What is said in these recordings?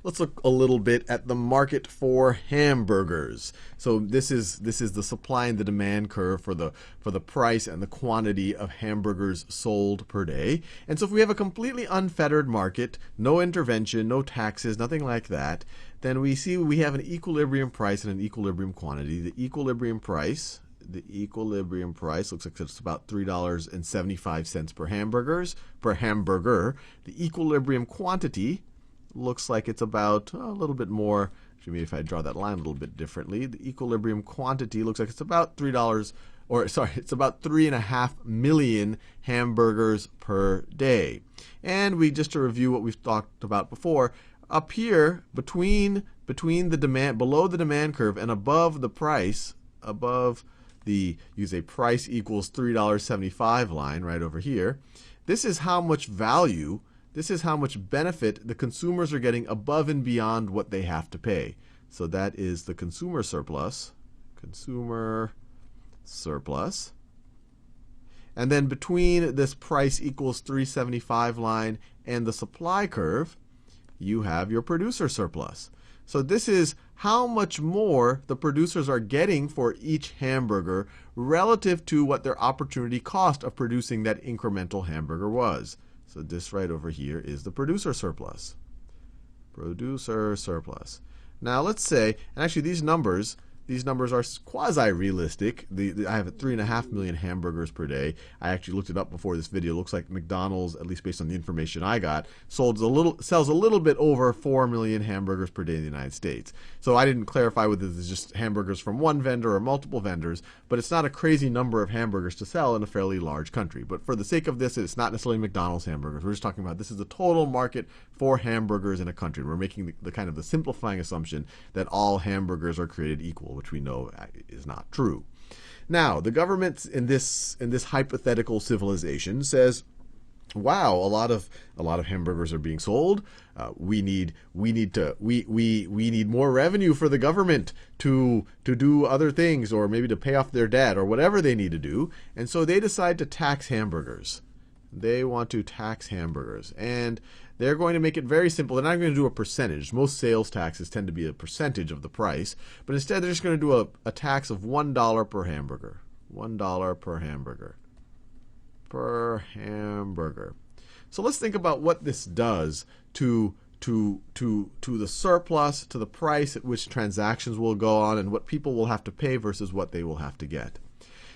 let's look a little bit at the market for hamburgers. So this is the supply and the demand curve for the price and the quantity of hamburgers sold per day. And so if we have a completely unfettered market, no intervention, no taxes, nothing like that, then we see we have an equilibrium price and an equilibrium quantity. The equilibrium price looks like it's about $3.75 per hamburger. The equilibrium quantity looks like it's about a little bit more. Actually, maybe if I draw that line a little bit differently, the equilibrium quantity looks like it's about it's about 3.5 million hamburgers per day. And just to review what we've talked about before, up here between the demand, below the demand curve and above the price, use a price equals $3.75 line right over here. This is how much value, this is how much benefit the consumers are getting above and beyond what they have to pay. So that is the consumer surplus. And then between this price equals $3.75 line and the supply curve, you have your producer surplus. So this is how much more the producers are getting for each hamburger relative to what their opportunity cost of producing that incremental hamburger was. So this right over here is the producer surplus. Now let's say, and actually these numbers are quasi-realistic. I have 3.5 million hamburgers per day. I actually looked it up before this video. It looks like McDonald's, at least based on the information I got, sells a little bit over 4 million hamburgers per day in the United States. So I didn't clarify whether this is just hamburgers from one vendor or multiple vendors, but it's not a crazy number of hamburgers to sell in a fairly large country. But for the sake of this, it's not necessarily McDonald's hamburgers. We're just talking about this is the total market for hamburgers in a country. We're making the kind of the simplifying assumption that all hamburgers are created equal, which we know is not true. Now, the government in this hypothetical civilization says, wow, a lot of hamburgers are being sold. We need more revenue for the government to do other things, or maybe to pay off their debt, or whatever they need to do. And so they decide to tax hamburgers. They want to tax hamburgers, and they're going to make it very simple. They're not going to do a percentage. Most sales taxes tend to be a percentage of the price, but instead they're just going to do a tax of $1 per hamburger. $1 per hamburger. So let's think about what this does to the surplus, to the price at which transactions will go on, and what people will have to pay versus what they will have to get.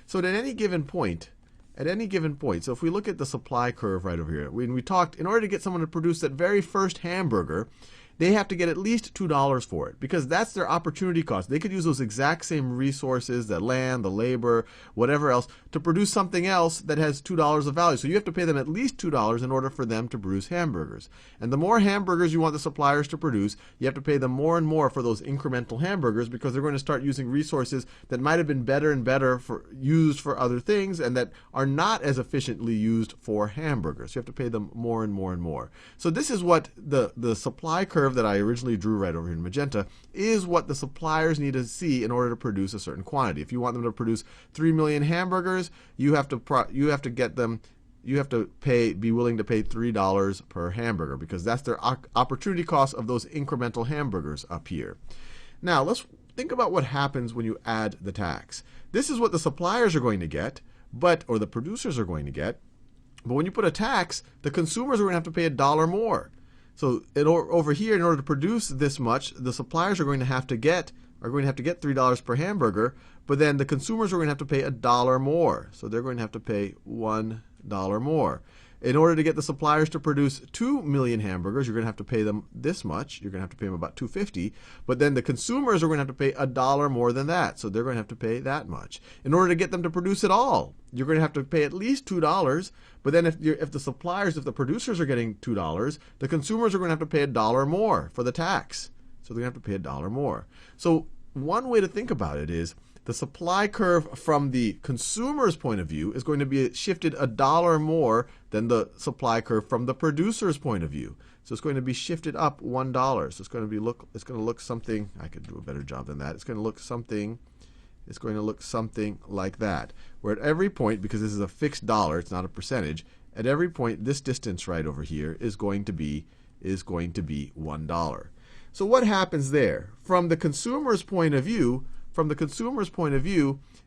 So at any given point, so if we look at the supply curve right over here, when we talked, in order to get someone to produce that very first hamburger, they have to get at least $2 for it, because that's their opportunity cost. They could use those exact same resources, the land, the labor, whatever else, to produce something else that has $2 of value. So you have to pay them at least $2 in order for them to produce hamburgers. And the more hamburgers you want the suppliers to produce, you have to pay them more and more for those incremental hamburgers, because they're going to start using resources that might have been better and better used for other things, and that are not as efficiently used for hamburgers. You have to pay them more and more and more. So this is what the supply curve that I originally drew right over here in magenta is what the suppliers need to see in order to produce a certain quantity. If you want them to produce 3 million hamburgers, you have to be willing to pay $3 per hamburger, because that's their opportunity cost of those incremental hamburgers up here. Now let's think about what happens when you add the tax. This is what the suppliers are going to get, or the producers are going to get. But when you put a tax, the consumers are going to have to pay $1 more. So over here, in order to produce this much, the suppliers are going to have to get $3 per hamburger, but then the consumers are going to have to pay $1 more. So they're going to have to pay $1 more. In order to get the suppliers to produce 2 million hamburgers, you're going to have to pay them this much. You're going to have to pay them about $2.50. But then the consumers are going to have to pay $1 more than that. So they're going to have to pay that much. In order to get them to produce it all, you're going to have to pay at least $2. But then if the producers are getting $2, the consumers are going to have to pay $1 more for the tax. So they're going to have to pay $1 more. So one way to think about it is, the supply curve from the consumer's point of view is going to be shifted $1 more than the supply curve from the producer's point of view. So it's going to be shifted up $1. So it's going to look something. I could do a better job than that. It's going to look something like that. Where at every point, because this is a fixed dollar, it's not a percentage, at every point this distance right over here is going to be $1. So what happens there? From the consumer's point of view,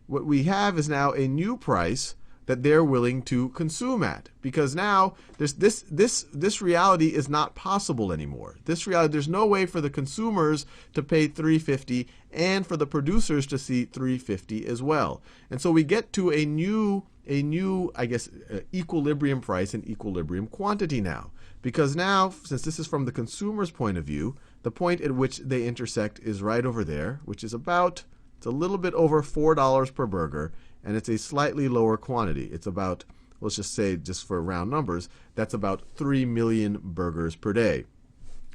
what we have is now a new price that they're willing to consume at, because now this reality is not possible anymore. This reality, there's no way for the consumers to pay $3.50 and for the producers to see $3.50 as well. And so we get to a new equilibrium price and equilibrium quantity now, because now, since this is from the consumer's point of view, the point at which they intersect is right over there, which is it's a little bit over $4 per burger, and it's a slightly lower quantity. It's about, let's just say, just for round numbers, that's about 3 million burgers per day.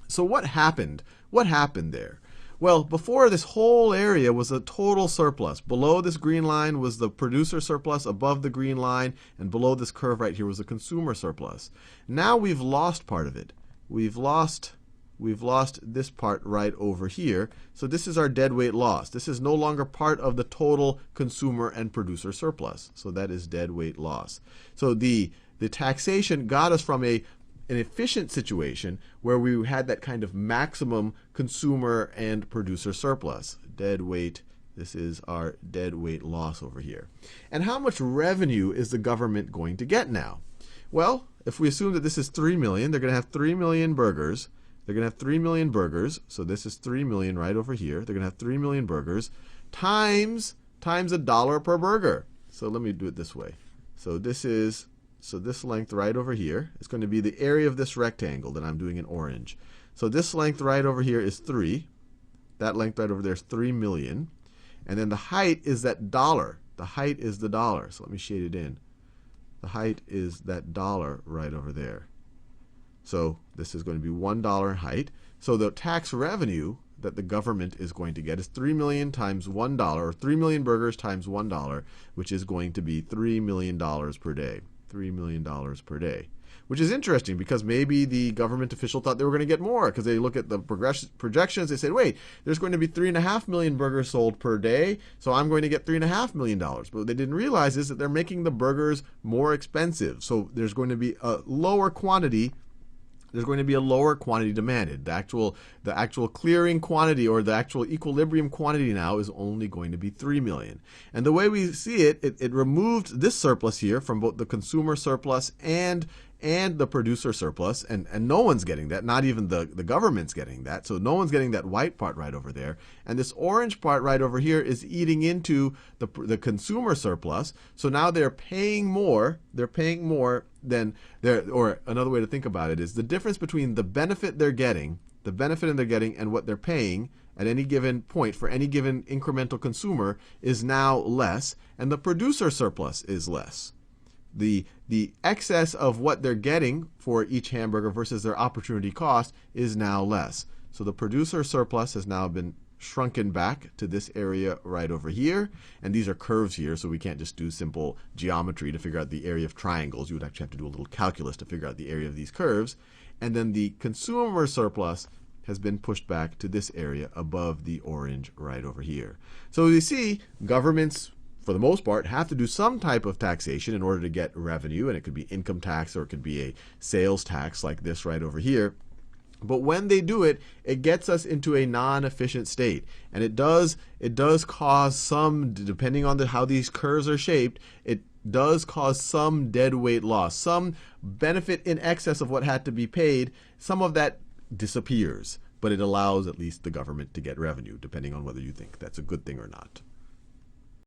So what happened? What happened there? Well, before, this whole area was a total surplus. Below this green line was the producer surplus, above the green line, and below this curve right here was the consumer surplus. Now we've lost part of it. We've lost this part right over here. So this is our deadweight loss. This is no longer part of the total consumer and producer surplus. So that is deadweight loss. So the taxation got us from an efficient situation where we had that kind of maximum consumer and producer surplus. Deadweight, this is our deadweight loss over here. And how much revenue is the government going to get now? Well, if we assume that this is 3 million, they're going to have 3 million burgers. They're going to have 3 million burgers. So this is 3 million right over here. They're going to have 3 million burgers times $1 per burger. So let me do it this way. So this length right over here is going to be the area of this rectangle that I'm doing in orange. So this length right over here is 3. That length right over there is 3 million. And then the height is that dollar. The height is the dollar. So let me shade it in. The height is that dollar right over there. So this is going to be $1 in height. So the tax revenue that the government is going to get is 3 million times $1, or 3 million burgers times $1, which is going to be $3 million per day. $3 million per day. Which is interesting, because maybe the government official thought they were going to get more, because they look at the projections. They said, wait, there's going to be 3.5 million burgers sold per day, so I'm going to get $3.5 million. But what they didn't realize is that they're making the burgers more expensive. So there's going to be a lower quantity. There's going to be a lower quantity demanded. The actual clearing quantity, or the actual equilibrium quantity now, is only going to be 3 million. And the way we see it, it removed this surplus here from both the consumer surplus and the producer surplus, and no one's getting that. Not even the government's getting that. So no one's getting that white part right over there. And this orange part right over here is eating into the consumer surplus. So now they're paying more. They're paying more than or another way to think about it is the difference between the benefit they're getting, and what they're paying at any given point for any given incremental consumer is now less, and the producer surplus is less. The excess of what they're getting for each hamburger versus their opportunity cost is now less. So the producer surplus has now been shrunken back to this area right over here. And these are curves here, so we can't just do simple geometry to figure out the area of triangles. You would actually have to do a little calculus to figure out the area of these curves. And then the consumer surplus has been pushed back to this area above the orange right over here. So you see, governments, for the most part, have to do some type of taxation in order to get revenue, and it could be income tax or it could be a sales tax like this right over here. But when they do it, it gets us into a non-efficient state, and it does cause some, depending on how these curves are shaped, it does cause some deadweight loss, some benefit in excess of what had to be paid. Some of that disappears, but it allows at least the government to get revenue, depending on whether you think that's a good thing or not.